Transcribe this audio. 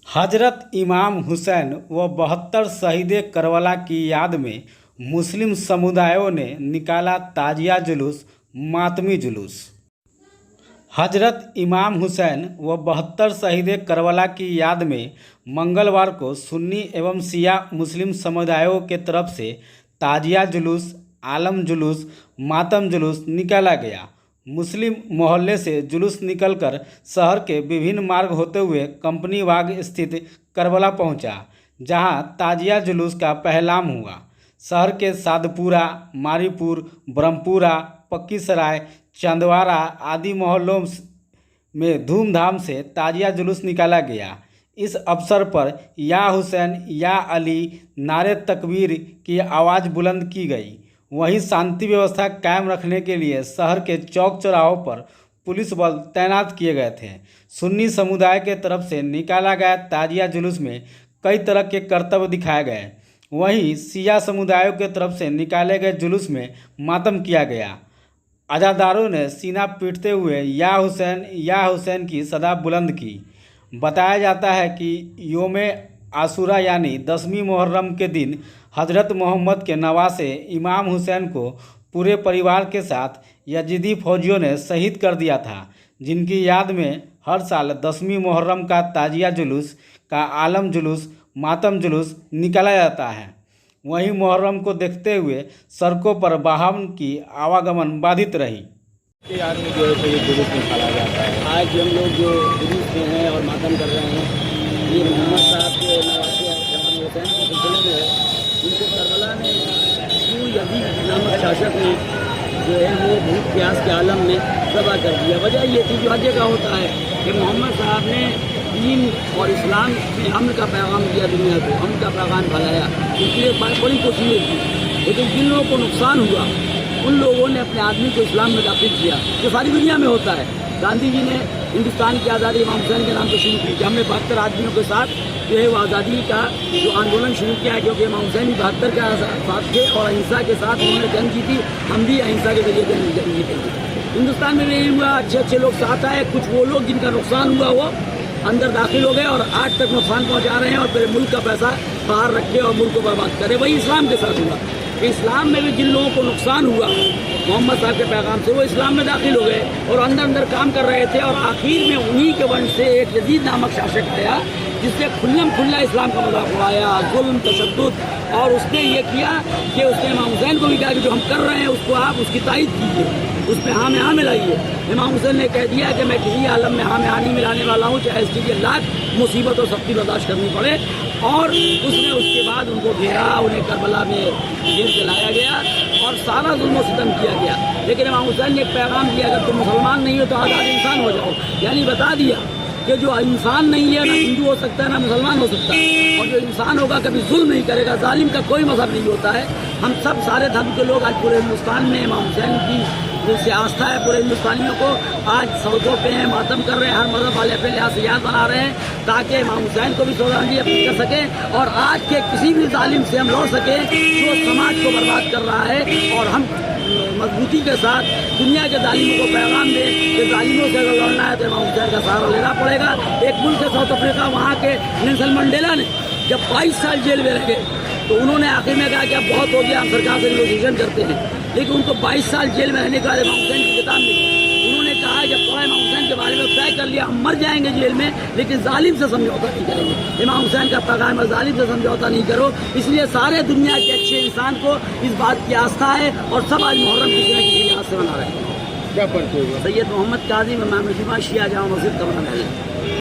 हजरत इमाम हुसैन व 72 शहीद करबला की याद में मुस्लिम समुदायों ने निकाला ताजिया जुलूस, मातमी जुलूस। हजरत इमाम हुसैन व 72 शहीद करबला की याद में मंगलवार को सुन्नी एवं शिया मुस्लिम समुदायों के तरफ से ताजिया जुलूस, आलम जुलूस, मातम जुलूस निकाला गया। मुस्लिम मोहल्ले से जुलूस निकलकर शहर के विभिन्न मार्ग होते हुए कंपनी बाग स्थित करबला पहुंचा, जहां ताजिया जुलूस का पहलाम हुआ। शहर के सादपुरा, मारीपुर, ब्रह्मपुरा, पक्की सराय, चंदवारा आदि मोहल्लों में धूमधाम से ताजिया जुलूस निकाला गया। इस अवसर पर या हुसैन या अली नारे तकबीर की आवाज़ बुलंद की गई। वहीं शांति व्यवस्था कायम रखने के लिए शहर के चौक चौराहों पर पुलिस बल तैनात किए गए थे। सुन्नी समुदाय के तरफ से निकाला गया ताजिया जुलूस में कई तरह के करतब दिखाए गए। वहीं शिया समुदायों के तरफ से निकाले गए जुलूस में मातम किया गया। अज़ादारों ने सीना पीटते हुए या हुसैन की सदा बुलंद की। बताया जाता है कि योम आशूरा यानी 10वीं मुहर्रम के दिन हज़रत मोहम्मद के नवासे इमाम हुसैन को पूरे परिवार के साथ यजीदी फौजियों ने शहीद कर दिया था, जिनकी याद में हर साल 10वीं मुहर्रम का ताजिया जुलूस का आलम जुलूस, मातम जुलूस निकाला जाता है। वहीं मुहर्रम को देखते हुए सड़कों पर वाहन की आवागमन बाधित रही। याद में जो है ये जुलूस निकाला जाता है। आज हम लोग जो जुलूस में हैं और मातम कर रहे हैं, ये मोहम्मद साहब के नवासे इमाम हुसैन के सिलसिले में है। उनको करबला में क्यों यजीद नामक शासक ने जो है वो भूख प्यास के आलम में तबाह कर दिया। वजह ये थी जो हर जगह होता है कि मोहम्मद साहब ने दीन और इस्लाम में अमन का पैगाम दिया, दुनिया को अमन का पैगाम फैलाया, इसलिए बड़ी कोशिशें की। लेकिन जिन लोगों को नुकसान हुआ उन लोगों ने अपने आदमी को इस्लाम में दाखिल किया, जो सारी दुनिया में होता है। गांधी जी ने हिंदुस्तान की आज़ादी इमाम हुसैन के नाम से शुरू की, कि हमने 72 आदमियों के साथ जो है वो आज़ादी का जो आंदोलन शुरू किया है, क्योंकि इमाम हुसैन भी 72 के साथ थे और अहिंसा के साथ उन्होंने जंग जीती। हम भी अहिंसा के जरिए जंग जीतेंगे। हिंदुस्तान में यही हुआ, अच्छे लोग साथ आए, कुछ वो लोग जिनका नुकसान हुआ वो अंदर दाखिल हो गए और आज तक नुकसान पहुँचा रहे हैं और फिर मुल्क का पैसा बाहर रखे और मुल्क को बर्बाद करे। वही इस्लाम के साथ हुआ। इस्लाम में भी जिन लोगों को नुकसान हुआ मोहम्मद साहब के पैगाम से, वो इस्लाम में दाखिल हो गए और अंदर काम कर रहे थे। और आखिर में उन्हीं के वंश से एक यजीद नामक शासक आया, जिसने खुल्ला इस्लाम का मजाक उड़ाया, जुल्म, तशद्दुद, और उसने ये किया कि उसने इमाम हुसैन को भी कहा कि जो हम कर रहे हैं उसको आप उसकी तायद कीजिए, उस पर हाँ में हाँ मिलाइए। इमाम हुसैन ने कह दिया कि मैं किसी आलम में हाँ में हाँ नहीं मिलाने वाला हूँ, चाहे इसके लिए लाख मुसीबत और सख्ती बर्दाश्त करनी पड़े। और उसने उसके बाद उनको घेरा, उन्हें करबला में जेल चलाया गया और सारा जुल्म और सितम किया गया। लेकिन इमाम हुसैन ने एक पैगाम दिया, अगर तुम मुसलमान नहीं हो तो आज़ाद इंसान हो जाओ। यानी बता दिया कि जो इंसान नहीं है ना हिंदू हो सकता है ना मुसलमान हो सकता है, और जो इंसान होगा कभी जुल्म नहीं करेगा। जालिम का कोई मजहब नहीं होता है। हम सब सारे धर्म के लोग आज पूरे हिंदुस्तान में इमाम हुसैन की जिससे आस्था है पूरे हिंदुस्तानियों को, आज सड़कों पे हैं, मातम कर रहे हैं, हर मजहब वाले अपने लिहाज से याद बना रहे हैं, ताकि इमाम हुसैन को भी श्रद्धांजलि अर्पित कर सकें और आज के किसी भी जालिम से हम लड़ सकें जो समाज को बर्बाद कर रहा है। और हम मजबूती के साथ दुनिया के जालिमों को पैगाम दें कि जालिमों से अगर लड़ना है तो इमाम हुसैन का सहारा लेना पड़ेगा। एक मुल्क है साउथ अफ्रीका, वहाँ के नेल्सन मंडेला ने जब 22 साल जेल में रह गए तो उन्होंने आखिर में कहा कि अब बहुत हो गया, हम सरकार से नेगोशिएशन करते हैं। लेकिन उनको 22 साल जेल में रहने के बाद इमाम हुसैन की किताब में उन्होंने कहा जब थोड़ा इमाम हुसैन के बारे में तय कर लिया, हम मर जाएंगे जेल में लेकिन जालिम से समझौता नहीं करेंगे। इमाम हुसैन का पैगाम है, जालिम से समझौता नहीं करो। इसलिए सारे दुनिया के अच्छे इंसान को इस बात की आस्था है और सब आज मुहर्रम किसी न किसी लिहाज से मना रहे हैं। क्या परिचय हुआ? सैयद मोहम्मद काज़ी इमाम शिया जामा मस्जिद का